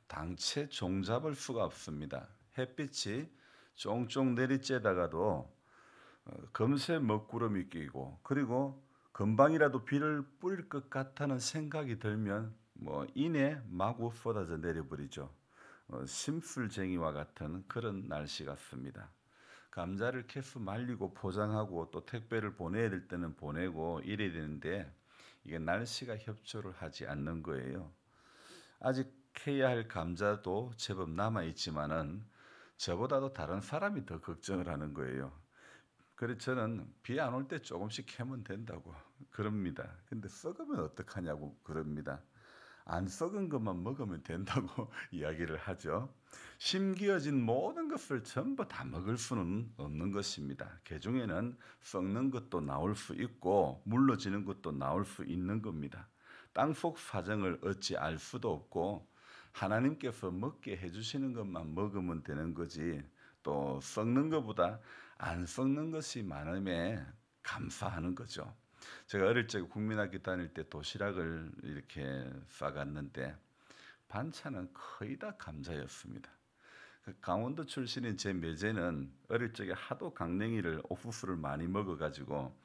당체 종잡을 수가 없습니다. 햇빛이 쫑쫑 내리쬐다가도 금세 먹구름이 끼고, 그리고 금방이라도 비를 뿌릴 것 같다는 생각이 들면 이내 마구 쏟아져 내려버리죠. 심술쟁이와 같은 그런 날씨 같습니다. 감자를 캐서 말리고 포장하고 또 택배를 보내야 될 때는 보내고 이래야 되는데, 이게 날씨가 협조를 하지 않는 거예요. 아직 캐야 할 감자도 제법 남아 있지만은 저보다도 다른 사람이 더 걱정을 하는 거예요. 그래서 저는 비 안 올 때 조금씩 캐면 된다고 그럽니다. 근데 썩으면 어떡하냐고 그럽니다. 안 썩은 것만 먹으면 된다고 이야기를 하죠. 심기어진 모든 것을 전부 다 먹을 수는 없는 것입니다. 그 중에는 썩는 것도 나올 수 있고 물러지는 것도 나올 수 있는 겁니다. 땅속 사정을 어찌 알 수도 없고, 하나님께서 먹게 해주시는 것만 먹으면 되는 거지, 또 썩는 것보다 안 썩는 것이 많음에 감사하는 거죠. 제가 어릴 적에 국민학교 다닐 때 도시락을 이렇게 싸갔는데 반찬은 거의 다 감자였습니다. 강원도 출신인 제 매제는 어릴 적에 하도 강냉이를 옥수수를 많이 먹어가지고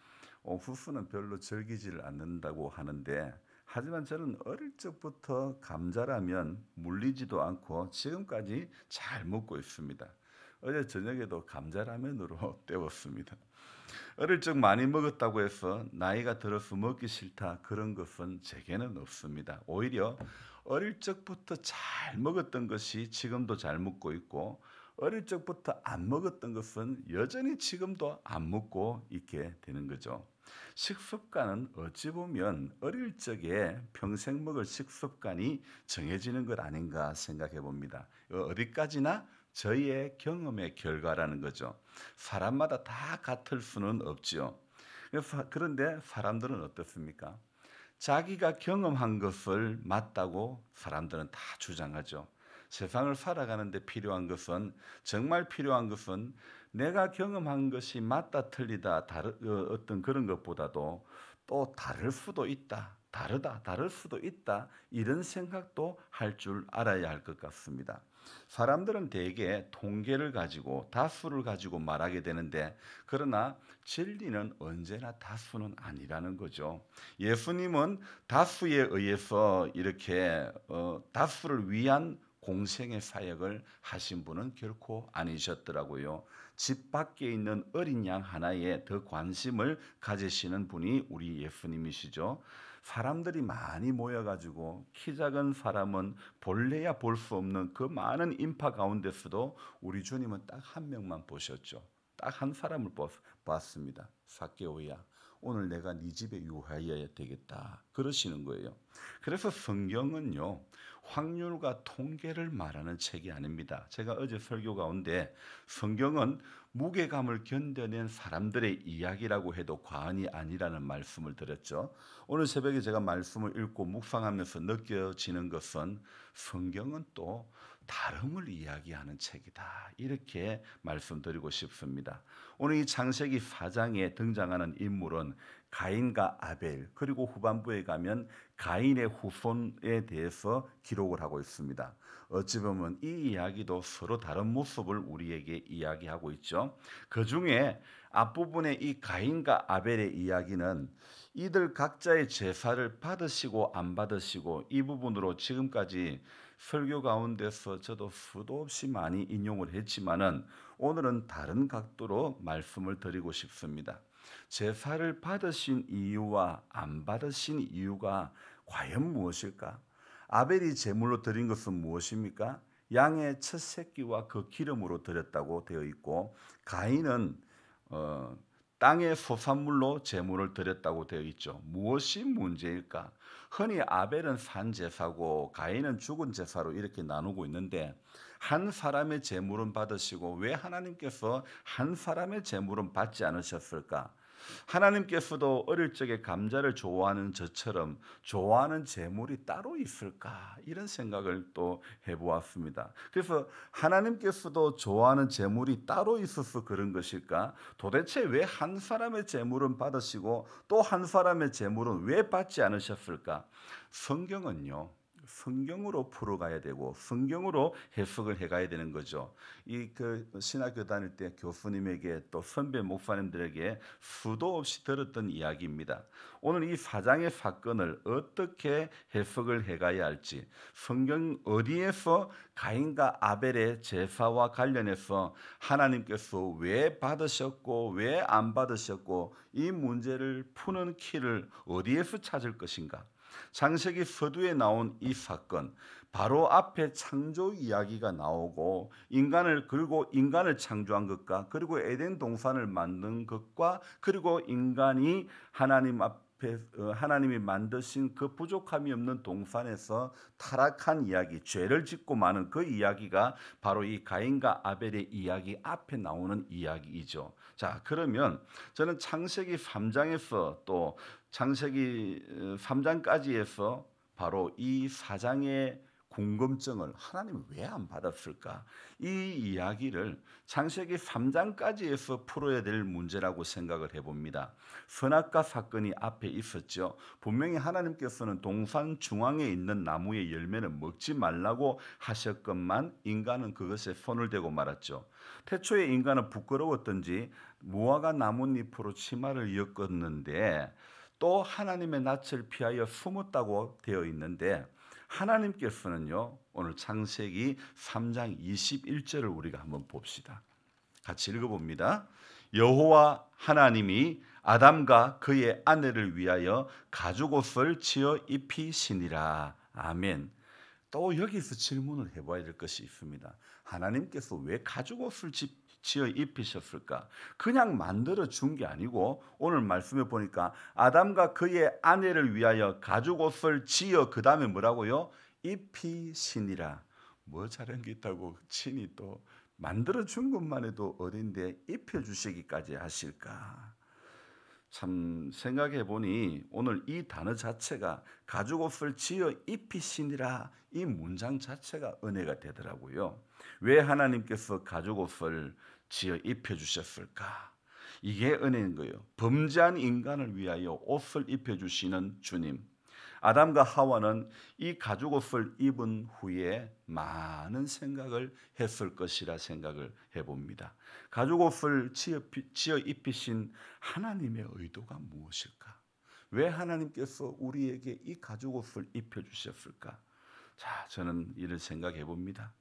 옥수수는 별로 즐기지를 않는다고 하는데, 하지만 저는 어릴 적부터 감자라면 물리지도 않고 지금까지 잘 먹고 있습니다. 어제 저녁에도 감자라면으로 때웠습니다. 어릴 적 많이 먹었다고 해서 나이가 들어서 먹기 싫다, 그런 것은 제게는 없습니다. 오히려 어릴 적부터 잘 먹었던 것이 지금도 잘 먹고 있고, 어릴 적부터 안 먹었던 것은 여전히 지금도 안 먹고 있게 되는 거죠. 식습관은 어찌 보면 어릴 적에 평생 먹을 식습관이 정해지는 것 아닌가 생각해 봅니다. 어디까지나 저희의 경험의 결과라는 거죠. 사람마다 다 같을 수는 없죠. 그런데 사람들은 어떻습니까? 자기가 경험한 것을 맞다고 사람들은 다 주장하죠. 세상을 살아가는데 필요한 것은, 정말 필요한 것은 내가 경험한 것이 맞다 틀리다 어떤 그런 것보다도 또 다를 수도 있다, 다를 수도 있다, 이런 생각도 할 줄 알아야 할 것 같습니다. 사람들은 대개 통계를 가지고 다수를 가지고 말하게 되는데, 그러나 진리는 언제나 다수는 아니라는 거죠. 예수님은 다수에 의해서 이렇게 다수를 위한 공생의 사역을 하신 분은 결코 아니셨더라고요. 집 밖에 있는 어린 양 하나에 더 관심을 가지시는 분이 우리 예수님이시죠. 사람들이 많이 모여가지고 키 작은 사람은 볼래야 볼 수 없는 그 많은 인파 가운데서도 우리 주님은 딱 한 명만 보셨죠. 딱 한 사람을 봤습니다. 삭개오야, 오늘 내가 네 집에 유하여야 되겠다, 그러시는 거예요. 그래서 성경은요, 확률과 통계를 말하는 책이 아닙니다. 제가 어제 설교 가운데 성경은 무게감을 견뎌낸 사람들의 이야기라고 해도 과언이 아니라는 말씀을 드렸죠. 오늘 새벽에 제가 말씀을 읽고 묵상하면서 느껴지는 것은 성경은 또 다름을 이야기하는 책이다, 이렇게 말씀드리고 싶습니다. 오늘 이 창세기 4장에 등장하는 인물은 가인과 아벨, 그리고 후반부에 가면 가인의 후손에 대해서 기록을 하고 있습니다. 어찌 보면 이 이야기도 서로 다른 모습을 우리에게 이야기하고 있죠. 그 중에 앞부분의 이 가인과 아벨의 이야기는 이들 각자의 제사를 받으시고 안 받으시고, 이 부분으로 지금까지 설교 가운데서 저도 수도 없이 많이 인용을 했지만은 오늘은 다른 각도로 말씀을 드리고 싶습니다. 제사를 받으신 이유와 안 받으신 이유가 과연 무엇일까? 아벨이 제물로 드린 것은 무엇입니까? 양의 첫 새끼와 그 기름으로 드렸다고 되어 있고, 가인은 땅의 소산물로 제물을 드렸다고 되어 있죠. 무엇이 문제일까? 흔히 아벨은 산 제사고 가인은 죽은 제사로 이렇게 나누고 있는데, 한 사람의 제물은 받으시고 왜 하나님께서 한 사람의 제물은 받지 않으셨을까? 하나님께서도 어릴 적에 감자를 좋아하는 저처럼 좋아하는 제물이 따로 있을까? 이런 생각을 또 해보았습니다. 그래서 하나님께서도 좋아하는 제물이 따로 있어서 그런 것일까? 도대체 왜 한 사람의 제물은 받으시고 또 한 사람의 제물은 왜 받지 않으셨을까? 성경은요, 성경으로 풀어가야 되고 성경으로 해석을 해가야 되는 거죠. 이 신학교 다닐 때 교수님에게 또 선배 목사님들에게 수도 없이 들었던 이야기입니다. 오늘 이 사장의 사건을 어떻게 해석을 해가야 할지, 성경 어디에서 가인과 아벨의 제사와 관련해서 하나님께서 왜 받으셨고 왜 안 받으셨고 이 문제를 푸는 키를 어디에서 찾을 것인가? 창세기 서두에 나온 이 사건, 바로 앞에 창조 이야기가 나오고 인간을, 그리고 인간을 창조한 것과 그리고 에덴 동산을 만든 것과 그리고 인간이 하나님 앞에 하나님이 만드신 그 부족함이 없는 동산에서 타락한 이야기, 죄를 짓고 마는 그 이야기가 바로 이 가인과 아벨의 이야기 앞에 나오는 이야기이죠. 자, 그러면 저는 창세기 3장에서 또 창세기 3장까지에서 바로 이 4장의 궁금증을 하나님 왜 안 받았을까? 이 이야기를 창세기 3장까지에서 풀어야 될 문제라고 생각을 해봅니다. 선악과 사건이 앞에 있었죠. 분명히 하나님께서는 동산 중앙에 있는 나무의 열매는 먹지 말라고 하셨건만 인간은 그것에 손을 대고 말았죠. 태초에 인간은 부끄러웠던지 무화과 나뭇잎으로 치마를 엮었는데 또 하나님의 낯을 피하여 숨었다고 되어 있는데, 하나님께서는요, 오늘 창세기 3장 21절을 우리가 한번 봅시다. 같이 읽어봅니다. 여호와 하나님이 아담과 그의 아내를 위하여 가죽옷을 지어 입히시니라. 아멘. 또 여기서 질문을 해봐야 될 것이 있습니다. 하나님께서 왜 가죽옷을 지어 입히셨을까? 그냥 만들어 준 게 아니고 오늘 말씀에 보니까 아담과 그의 아내를 위하여 가죽옷을 지어 그 다음에 뭐라고요? 입히시니라. 뭐 잘한 게 있다고 친히 또 만들어 준 것만 해도 어딘데 입혀주시기까지 하실까? 참 생각해 보니 오늘 이 단어 자체가 가죽옷을 지어 입히시니라, 이 문장 자체가 은혜가 되더라고요. 왜 하나님께서 가죽옷을 지어 입혀주셨을까? 이게 은혜인 거예요. 범죄한 인간을 위하여 옷을 입혀주시는 주님. 아담과 하와는 이 가죽옷을 입은 후에 많은 생각을 했을 것이라 생각을 해봅니다. 가죽옷을 지어 입히신 하나님의 의도가 무엇일까? 왜 하나님께서 우리에게 이 가죽옷을 입혀주셨을까? 자, 저는 이를 생각해 봅니다.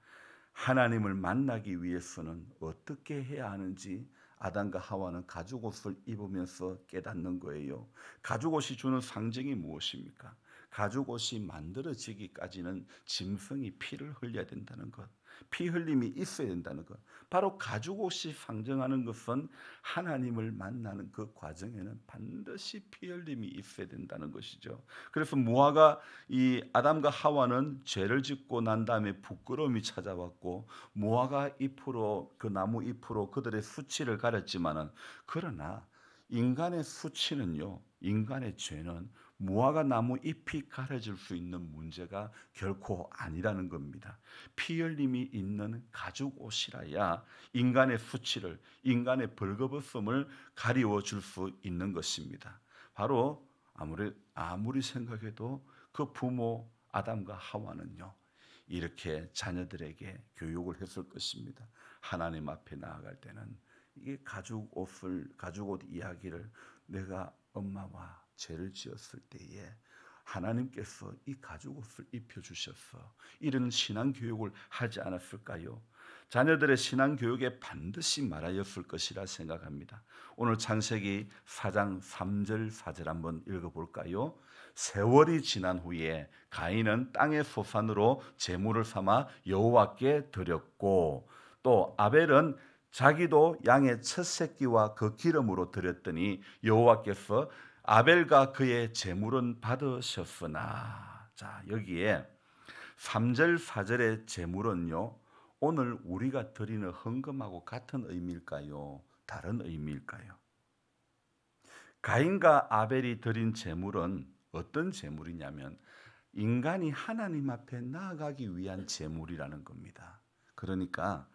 하나님을 만나기 위해서는 어떻게 해야 하는지 아담과 하와는 가죽옷을 입으면서 깨닫는 거예요. 가죽옷이 주는 상징이 무엇입니까? 가죽옷이 만들어지기까지는 짐승이 피를 흘려야 된다는 것, 피 흘림이 있어야 된다는 것. 바로 가죽옷이 상징하는 것은 하나님을 만나는 그 과정에는 반드시 피 흘림이 있어야 된다는 것이죠. 그래서 무화과 이 아담과 하와는 죄를 짓고 난 다음에 부끄러움이 찾아왔고 무화과 잎으로, 그 나무 잎으로 그들의 수치를 가렸지만은, 그러나 인간의 수치는요, 인간의 죄는 무화과 나무 잎이 가려질 수 있는 문제가 결코 아니라는 겁니다. 피 흘림이 있는 가죽 옷이라야 인간의 수치를, 인간의 벌거벗음을 가리워 줄 수 있는 것입니다. 바로 아무리 생각해도 그 부모 아담과 하와는요, 이렇게 자녀들에게 교육을 했을 것입니다. 하나님 앞에 나아갈 때는 이게 가죽옷 이야기를, 내가 엄마와 죄를 지었을 때에 하나님께서 이 가죽옷을 입혀주셔서 이런 신앙교육을 하지 않았을까요? 자녀들의 신앙교육에 반드시 말하였을 것이라 생각합니다. 오늘 창세기 4장 3절 4절 한번 읽어볼까요? 세월이 지난 후에 가인은 땅의 소산으로 제물을 삼아 여호와께 드렸고, 또 아벨은 자기도 양의 첫 새끼와 그 기름으로 드렸더니 여호와께서 아벨과 그의 제물은 받으셨으나. 자, 여기에 3절 4절의 제물은요, 오늘 우리가 드리는 헌금하고 같은 의미일까요? 다른 의미일까요? 가인과 아벨이 드린 제물은 어떤 제물이냐면 인간이 하나님 앞에 나아가기 위한 제물이라는 겁니다. 그러니까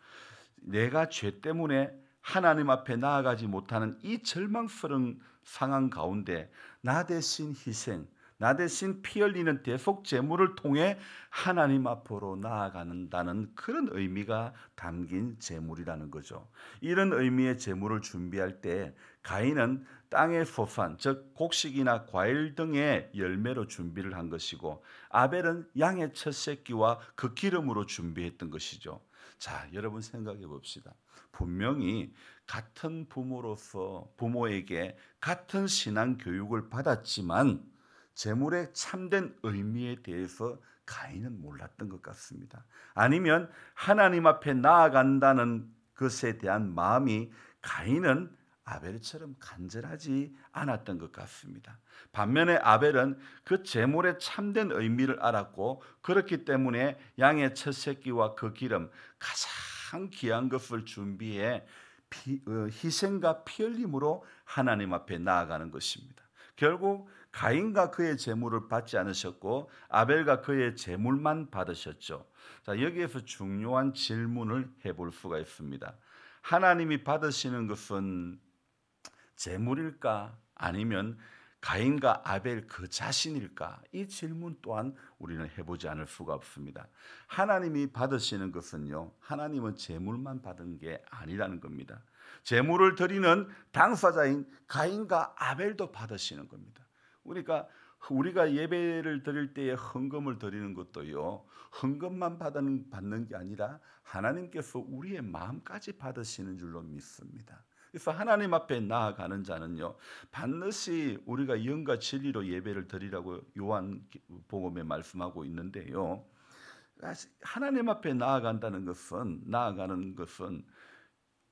내가 죄 때문에 하나님 앞에 나아가지 못하는 이 절망스러운 상황 가운데 나 대신 희생, 나 대신 피 흘리는 대속 제물을 통해 하나님 앞으로 나아간다는 그런 의미가 담긴 제물이라는 거죠. 이런 의미의 제물을 준비할 때 가인은 땅의 소산, 즉 곡식이나 과일 등의 열매로 준비를 한 것이고, 아벨은 양의 첫 새끼와 그 기름으로 준비했던 것이죠. 자, 여러분 생각해 봅시다. 분명히 같은 부모로서 부모에게 같은 신앙 교육을 받았지만 제물의 참된 의미에 대해서 가인은 몰랐던 것 같습니다. 아니면 하나님 앞에 나아간다는 것에 대한 마음이 가인은 아벨처럼 간절하지 않았던 것 같습니다. 반면에 아벨은 그 제물의 참된 의미를 알았고, 그렇기 때문에 양의 첫 새끼와 그 기름, 가장 귀한 것을 준비해 희생과 피 흘림으로 하나님 앞에 나아가는 것입니다. 결국 가인과 그의 제물을 받지 않으셨고 아벨과 그의 제물만 받으셨죠. 자, 여기에서 중요한 질문을 해볼 수가 있습니다. 하나님이 받으시는 것은 제물일까? 아니면 가인과 아벨 그 자신일까? 이 질문 또한 우리는 해보지 않을 수가 없습니다. 하나님이 받으시는 것은요, 하나님은 제물만 받은 게 아니라는 겁니다. 제물을 드리는 당사자인 가인과 아벨도 받으시는 겁니다. 우리가 예배를 드릴 때에 헌금을 드리는 것도요, 헌금만 받는 게 아니라 하나님께서 우리의 마음까지 받으시는 줄로 믿습니다. 그래서 하나님 앞에 나아가는 자는요, 반드시 우리가 영과 진리로 예배를 드리라고 요한복음에 말씀하고 있는데요, 하나님 앞에 나아가는 것은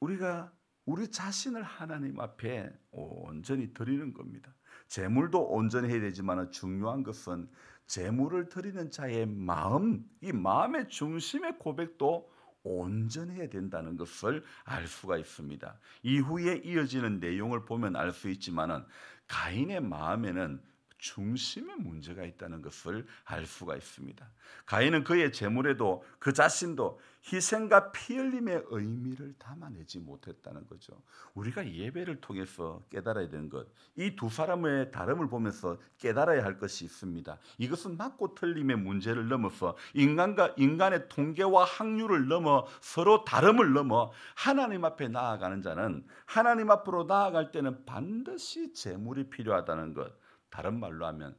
우리가 우리 자신을 하나님 앞에 온전히 드리는 겁니다. 제물도 온전히 해야 되지만 중요한 것은 제물을 드리는 자의 마음, 이 마음의 중심의 고백도 온전해야 된다는 것을 알 수가 있습니다. 이후에 이어지는 내용을 보면 알 수 있지만은 가인의 마음에는 중심의 문제가 있다는 것을 알 수가 있습니다. 가인은 그의 제물에도 그 자신도 희생과 피 흘림의 의미를 담아내지 못했다는 거죠. 우리가 예배를 통해서 깨달아야 되는 것, 이 두 사람의 다름을 보면서 깨달아야 할 것이 있습니다. 이것은 맞고 틀림의 문제를 넘어서 인간의 통계와 확률을 넘어 서로 다름을 넘어 하나님 앞에 나아가는 자는 하나님 앞으로 나아갈 때는 반드시 제물이 필요하다는 것, 다른 말로 하면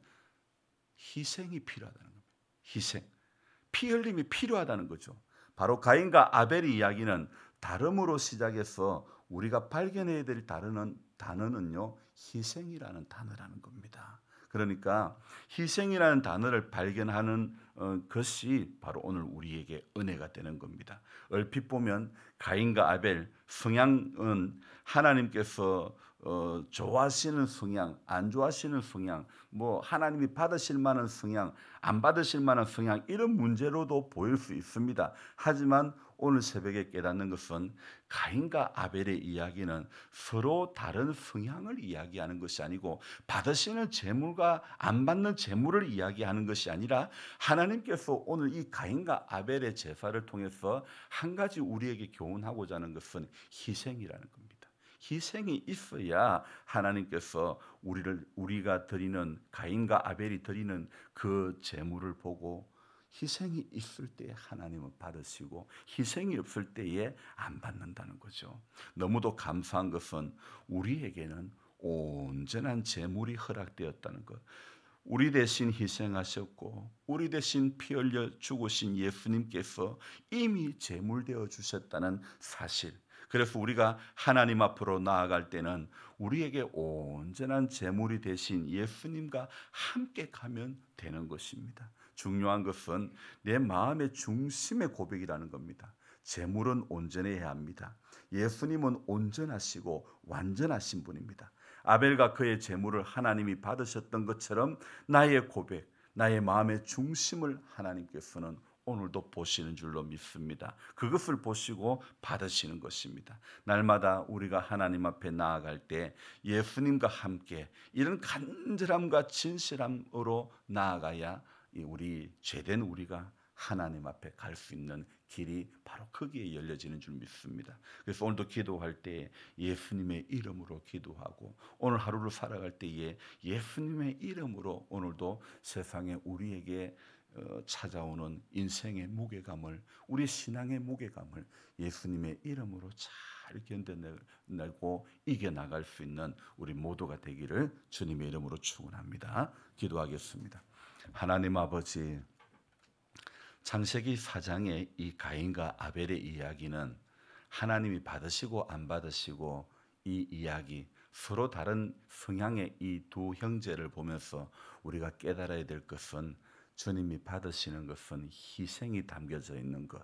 희생이 필요하다는 겁니다. 희생, 피 흘림이 필요하다는 거죠. 바로 가인과 아벨의 이야기는 다름으로 시작해서 우리가 발견해야 될 단어는요, 희생이라는 단어라는 겁니다. 그러니까 희생이라는 단어를 발견하는 것이 바로 오늘 우리에게 은혜가 되는 겁니다. 얼핏 보면 가인과 아벨 성향은 하나님께서 좋아하시는 성향, 안 좋아하시는 성향, 뭐 하나님이 받으실 만한 성향, 안 받으실 만한 성향, 이런 문제로도 보일 수 있습니다. 하지만 오늘 새벽에 깨닫는 것은 가인과 아벨의 이야기는 서로 다른 성향을 이야기하는 것이 아니고 받으시는 제물과 안 받는 제물을 이야기하는 것이 아니라 하나님께서 오늘 이 가인과 아벨의 제사를 통해서 한 가지 우리에게 교훈하고자 하는 것은 희생이라는 겁니다. 희생이 있어야 하나님께서 우리가 드리는 가인과 아벨이 드리는 그 제물을 보고 희생이 있을 때에 하나님은 받으시고 희생이 없을 때에 안 받는다는 거죠. 너무도 감사한 것은 우리에게는 온전한 제물이 허락되었다는 것. 우리 대신 희생하셨고 우리 대신 피 흘려 죽으신 예수님께서 이미 제물되어 주셨다는 사실. 그래서 우리가 하나님 앞으로 나아갈 때는 우리에게 온전한 제물이 되신 예수님과 함께 가면 되는 것입니다. 중요한 것은 내 마음의 중심의 고백이라는 겁니다. 제물은 온전해야 합니다. 예수님은 온전하시고 완전하신 분입니다. 아벨과 그의 제물을 하나님이 받으셨던 것처럼 나의 고백, 나의 마음의 중심을 하나님께서는 오늘도 보시는 줄로 믿습니다. 그것을 보시고 받으시는 것입니다. 날마다 우리가 하나님 앞에 나아갈 때 예수님과 함께 이런 간절함과 진실함으로 나아가야 우리 죄된 우리가 하나님 앞에 갈 수 있는 길이 바로 거기에 열려지는 줄 믿습니다. 그래서 오늘도 기도할 때 예수님의 이름으로 기도하고, 오늘 하루를 살아갈 때에 예수님의 이름으로 오늘도 세상에 우리에게 찾아오는 인생의 무게감을, 우리 신앙의 무게감을 예수님의 이름으로 잘 견뎌내고 이겨나갈 수 있는 우리 모두가 되기를 주님의 이름으로 축원합니다. 기도하겠습니다. 하나님 아버지, 창세기 4장의 이 가인과 아벨의 이야기는 하나님이 받으시고 안 받으시고, 이 이야기 서로 다른 성향의 이 두 형제를 보면서 우리가 깨달아야 될 것은, 주님이 받으시는 것은 희생이 담겨져 있는 것,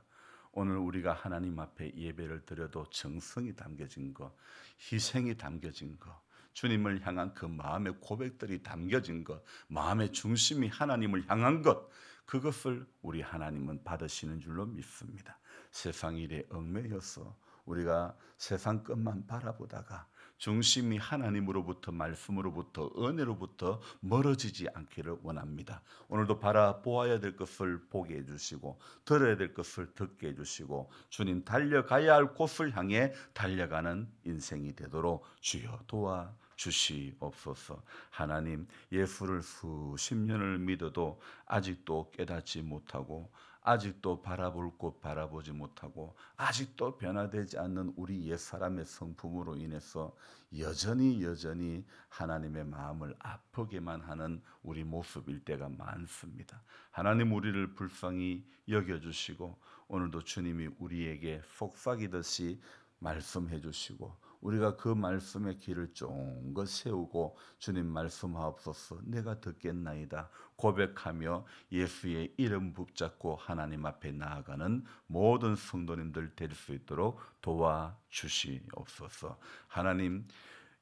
오늘 우리가 하나님 앞에 예배를 드려도 정성이 담겨진 것, 희생이 담겨진 것, 주님을 향한 그 마음의 고백들이 담겨진 것, 마음의 중심이 하나님을 향한 것, 그것을 우리 하나님은 받으시는 줄로 믿습니다. 세상 일에 얽매여서 우리가 세상 것만 바라보다가 중심이 하나님으로부터, 말씀으로부터, 은혜로부터 멀어지지 않기를 원합니다. 오늘도 바라보아야 될 것을 보게 해주시고, 들어야 될 것을 듣게 해주시고, 주님 달려가야 할 곳을 향해 달려가는 인생이 되도록 주여 도와주시옵소서. 하나님, 예수를 수십 년을 믿어도 아직도 깨닫지 못하고, 아직도 바라볼 곳 바라보지 못하고, 아직도 변화되지 않는 우리 옛사람의 성품으로 인해서 여전히 하나님의 마음을 아프게만 하는 우리 모습일 때가 많습니다. 하나님, 우리를 불쌍히 여겨주시고, 오늘도 주님이 우리에게 속삭이듯이 말씀해 주시고, 우리가 그 말씀의 길을 쫑긋 세우고, 주님 말씀하옵소서, 내가 듣겠나이다 고백하며 예수의 이름 붙잡고 하나님 앞에 나아가는 모든 성도님들 될 수 있도록 도와주시옵소서. 하나님,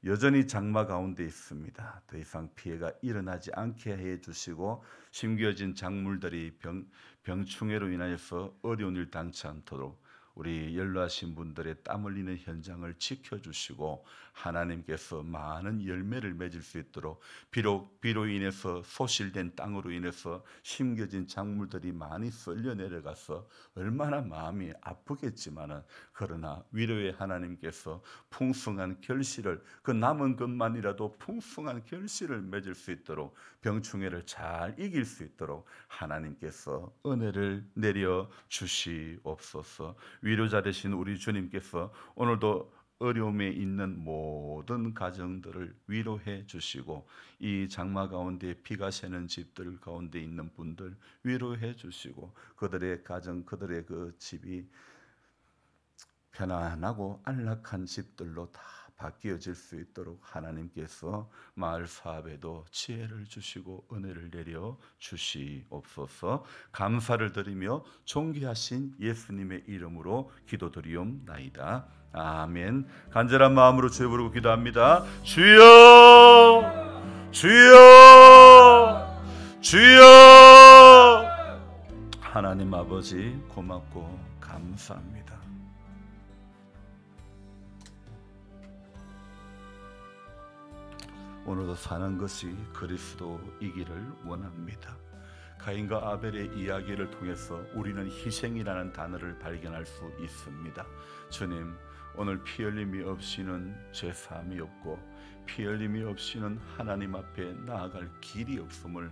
여전히 장마 가운데 있습니다. 더 이상 피해가 일어나지 않게 해주시고, 심겨진 작물들이 병충해로 인하여서 어려운 일 당치 않도록 우리 연로하신 분들의 땀 흘리는 현장을 지켜주시고, 하나님께서 많은 열매를 맺을 수 있도록, 비록 비로 인해서 소실된 땅으로 인해서 심겨진 작물들이 많이 썰려 내려가서 얼마나 마음이 아프겠지만은, 그러나 위로의 하나님께서 풍성한 결실을, 그 남은 것만이라도 풍성한 결실을 맺을 수 있도록, 병충해를 잘 이길 수 있도록 하나님께서 은혜를 내려 주시옵소서. 위로자 되신 우리 주님께서 오늘도 어려움에 있는 모든 가정들을 위로해 주시고, 이 장마 가운데 비가 새는 집들 가운데 있는 분들 위로해 주시고, 그들의 가정, 그들의 그 집이 편안하고 안락한 집들로 다 바뀌어질 수 있도록 하나님께서 마을 사업에도 지혜를 주시고 은혜를 내려 주시옵소서. 감사를 드리며 존귀하신 예수님의 이름으로 기도드리옵나이다. 아멘. 간절한 마음으로 주여 부르고 기도합니다. 주여, 주여, 주여. 하나님 아버지, 고맙고 감사합니다. 오늘도 사는 것이 그리스도이기를 원합니다. 가인과 아벨의 이야기를 통해서 우리는 희생이라는 단어를 발견할 수 있습니다. 주님, 오늘 피 흘림이 없이는 죄사함이 없고, 피 흘림이 없이는 하나님 앞에 나아갈 길이 없음을